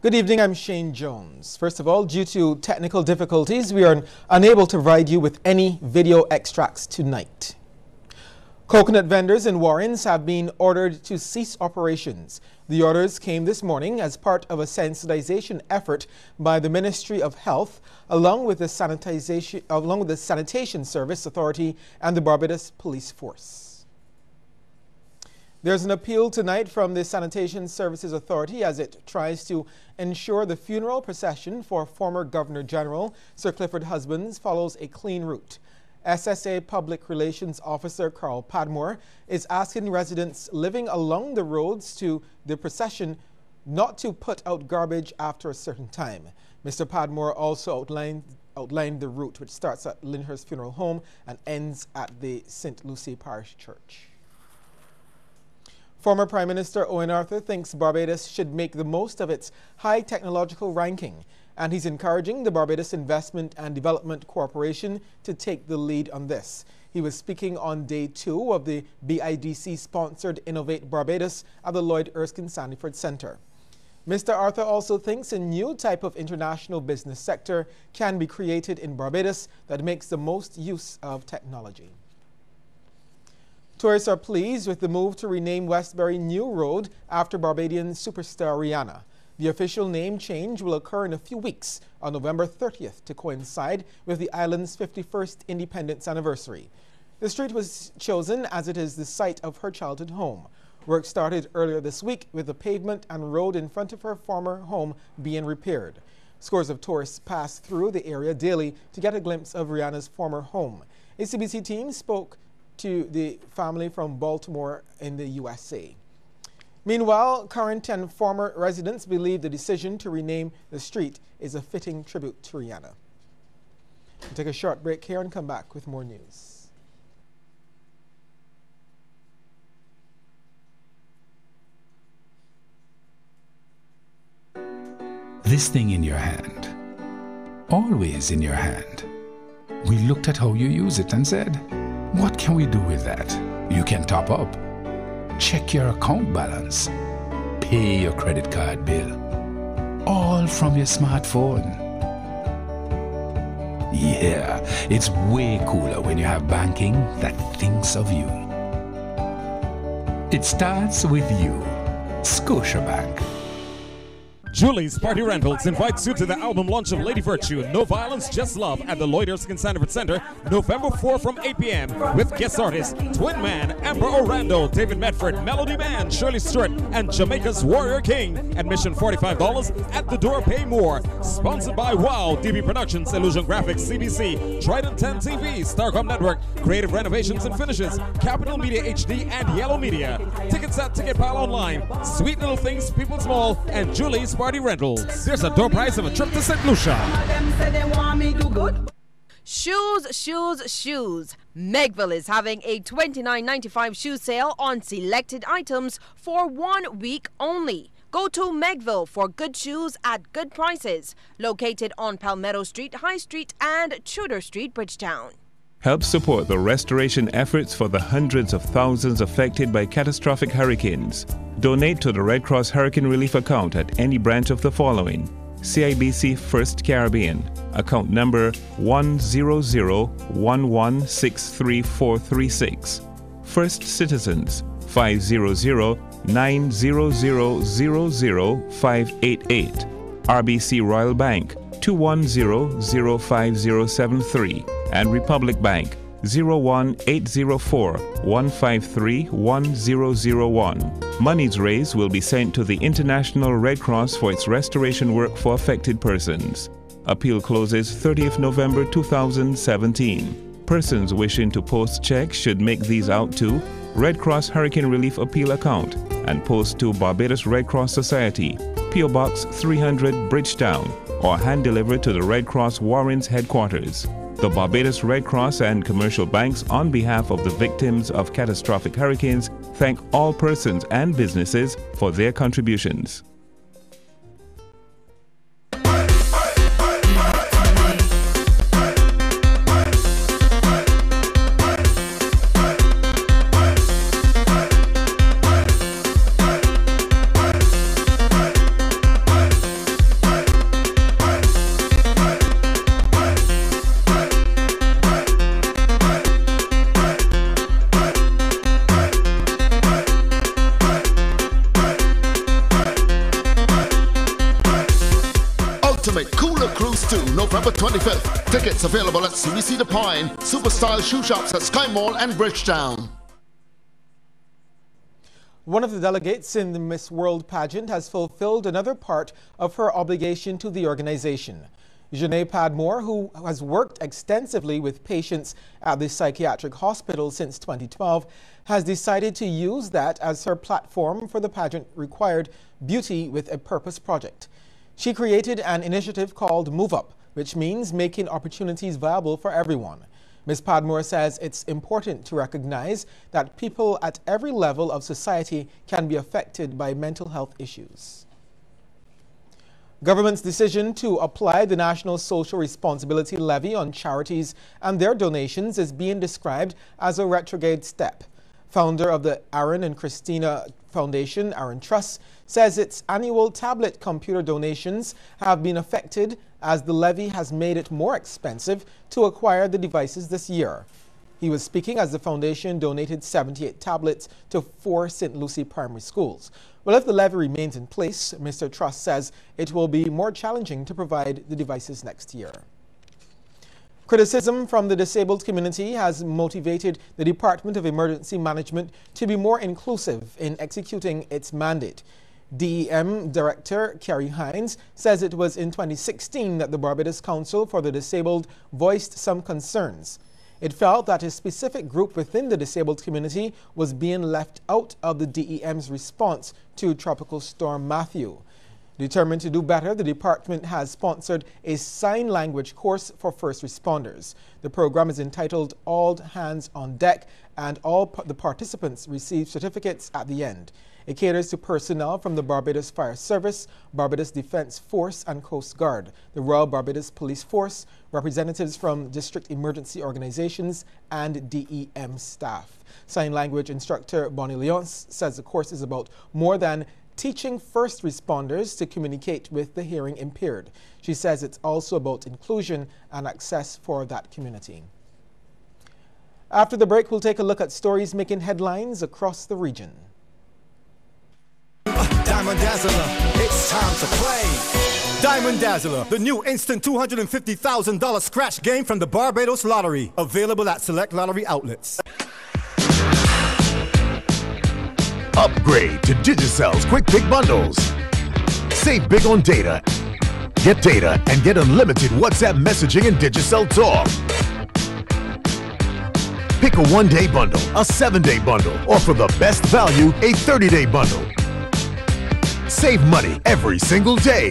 Good evening, I'm Shane Jones. First of all, due to technical difficulties, we are unable to provide you with any video extracts tonight. Coconut vendors in Warrens have been ordered to cease operations. The orders came this morning as part of a sensitization effort by the Ministry of Health, along with the Sanitation Service Authority and the Barbados Police Force. There's an appeal tonight from the Sanitation Services Authority as it tries to ensure the funeral procession for former Governor General Sir Clifford Husbands follows a clean route. SSA Public Relations Officer Carl Padmore is asking residents living along the roads to the procession not to put out garbage after a certain time. Mr. Padmore also outlined the route, which starts at Lyndhurst Funeral Home and ends at the St. Lucie Parish Church. Former Prime Minister Owen Arthur thinks Barbados should make the most of its high technological ranking, and he's encouraging the Barbados Investment and Development Corporation to take the lead on this. He was speaking on day 2 of the BIDC-sponsored Innovate Barbados at the Lloyd Erskine Sandyford Center. Mr. Arthur also thinks a new type of international business sector can be created in Barbados that makes the most use of technology. Tourists are pleased with the move to rename Westbury New Road after Barbadian superstar Rihanna. The official name change will occur in a few weeks on November 30th to coincide with the island's 51st independence anniversary. The street was chosen as it is the site of her childhood home. Work started earlier this week with the pavement and road in front of her former home being repaired. Scores of tourists pass through the area daily to get a glimpse of Rihanna's former home. A CBC team spoke to the family from Baltimore in the USA. Meanwhile, current and former residents believe the decision to rename the street is a fitting tribute to Rihanna. We'll take a short break here and come back with more news. This thing in your hand, always in your hand. We looked at how you use it and said, what can we do with that? You can top up, check your account balance, pay your credit card bill, all from your smartphone. Yeah, it's way cooler when you have banking that thinks of you. It starts with you, Scotiabank. Julie's Party Rentals invites you to the album launch of Lady Virtue, No Violence, Just Love at the Lloyd Erskine Sandyford Center, November 4 from 8 p.m. with guest artists Twin Man, Amber Orlando, David Medford, Melody Man, Shirley Stewart, and Jamaica's Warrior King. Admission $45, at the door pay more. Sponsored by WOW, DB Productions, Illusion Graphics, CBC, Trident 10 TV, Starcom Network, Creative Renovations and Finishes, Capital Media HD, and Yellow Media. Tickets at Ticket Pile Online, Sweet Little Things, People's Mall, and Julie's Party Rentals. There's a door price of a trip to St. Lucia. Shoes. Megville is having a $29.95 shoe sale on selected items for 1 week only. Go to Megville for good shoes at good prices. Located on Palmetto Street, High Street, and Tudor Street, Bridgetown. Help support the restoration efforts for the hundreds of thousands affected by catastrophic hurricanes. Donate to the Red Cross Hurricane Relief account at any branch of the following: CIBC First Caribbean, account number 10011633436. First Citizens, 500-900-00588. RBC Royal Bank, 210-05073. And Republic Bank, 01804-153-1001. Monies raised will be sent to the International Red Cross for its restoration work for affected persons. Appeal closes 30th November 2017. Persons wishing to post checks should make these out to Red Cross Hurricane Relief Appeal account and post to Barbados Red Cross Society, P.O. Box 300, Bridgetown, or hand deliver to the Red Cross Warrens headquarters. The Barbados Red Cross and commercial banks, on behalf of the victims of catastrophic hurricanes, thank all persons and businesses for their contributions. to November 25th. Tickets available at Cbc The Pine, Superstyle Shoe Shops at Sky Mall and Bridgetown. One of the delegates in the Miss World pageant has fulfilled another part of her obligation to the organization. Janae Padmore, who has worked extensively with patients at the psychiatric hospital since 2012, has decided to use that as her platform for the pageant required Beauty with a Purpose project. She created an initiative called Move Up, which means making opportunities viable for everyone. Ms. Padmore says it's important to recognize that people at every level of society can be affected by mental health issues. Government's decision to apply the National Social Responsibility Levy on charities and their donations is being described as a retrograde step. Founder of the Aaron and Christina Foundation, Aaron Trust, says its annual tablet computer donations have been affected as the levy has made it more expensive to acquire the devices this year. He was speaking as the foundation donated 78 tablets to 4 St. Lucie primary schools. Well, if the levy remains in place, Mr. Trust says it will be more challenging to provide the devices next year. Criticism from the disabled community has motivated the Department of Emergency Management to be more inclusive in executing its mandate. DEM Director Kerry Hines says it was in 2016 that the Barbados Council for the Disabled voiced some concerns. It felt that a specific group within the disabled community was being left out of the DEM's response to Tropical Storm Matthew. Determined to do better, the department has sponsored a sign language course for first responders. The program is entitled All Hands on Deck, and all the participants receive certificates at the end. It caters to personnel from the Barbados Fire Service, Barbados Defense Force and Coast Guard, the Royal Barbados Police Force, representatives from district emergency organizations, and DEM staff. Sign language instructor Bonnie Leonce says the course is about more than teaching first responders to communicate with the hearing impaired. She says it's also about inclusion and access for that community. After the break, we'll take a look at stories making headlines across the region. Diamond Dazzler, it's time to play. Diamond Dazzler, the new instant $250,000 scratch game from the Barbados Lottery. Available at select lottery outlets. Upgrade to Digicell's Quick Pick Bundles. Save big on data. Get data and get unlimited WhatsApp messaging and Digicel Talk. Pick a 1-day bundle, a 7-day bundle, or for the best value, a 30-day bundle. Save money every single day.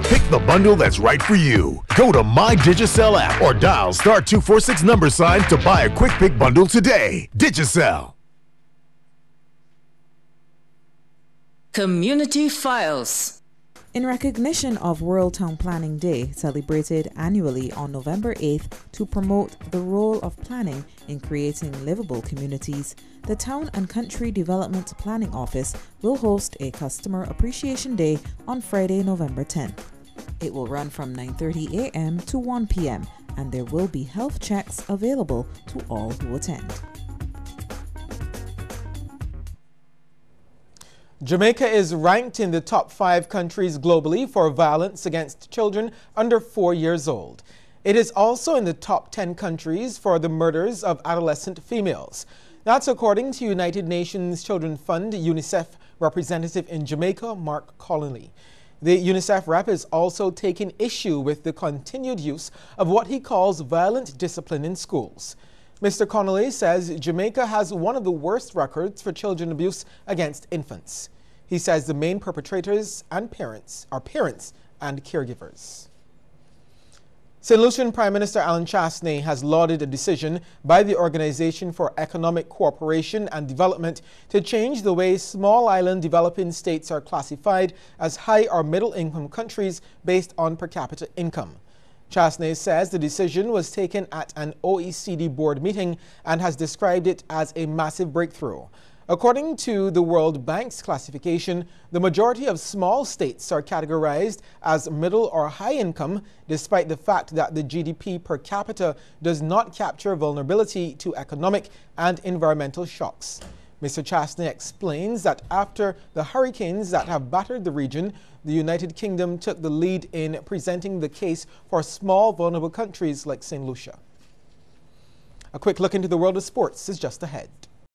Pick the bundle that's right for you. Go to My Digicel app or dial *246 to buy a Quick Pick bundle today. Digicel. Community Files. In recognition of World Town Planning Day, celebrated annually on November 8th to promote the role of planning in creating livable communities, the Town and Country Development Planning Office will host a Customer Appreciation Day on Friday, November 10th. It will run from 9:30 a.m. to 1 p.m. and there will be health checks available to all who attend. Jamaica is ranked in the top 5 countries globally for violence against children under 4 years old. It is also in the top 10 countries for the murders of adolescent females. That's according to United Nations Children's Fund UNICEF representative in Jamaica, Mark Connolly. The UNICEF rep is also taking issue with the continued use of what he calls violent discipline in schools. Mr. Connolly says Jamaica has one of the worst records for children abuse against infants. He says the main perpetrators and parents are parents and caregivers. St. Lucian Prime Minister Alan Chasney has lauded a decision by the Organization for Economic Cooperation and Development to change the way small island developing states are classified as high or middle income countries based on per capita income. Chasney says the decision was taken at an OECD board meeting and has described it as a massive breakthrough. According to the World Bank's classification, the majority of small states are categorized as middle or high income, despite the fact that the GDP per capita does not capture vulnerability to economic and environmental shocks. Mr. Chastney explains that after the hurricanes that have battered the region, the United Kingdom took the lead in presenting the case for small, vulnerable countries like St. Lucia. A quick look into the world of sports is just ahead.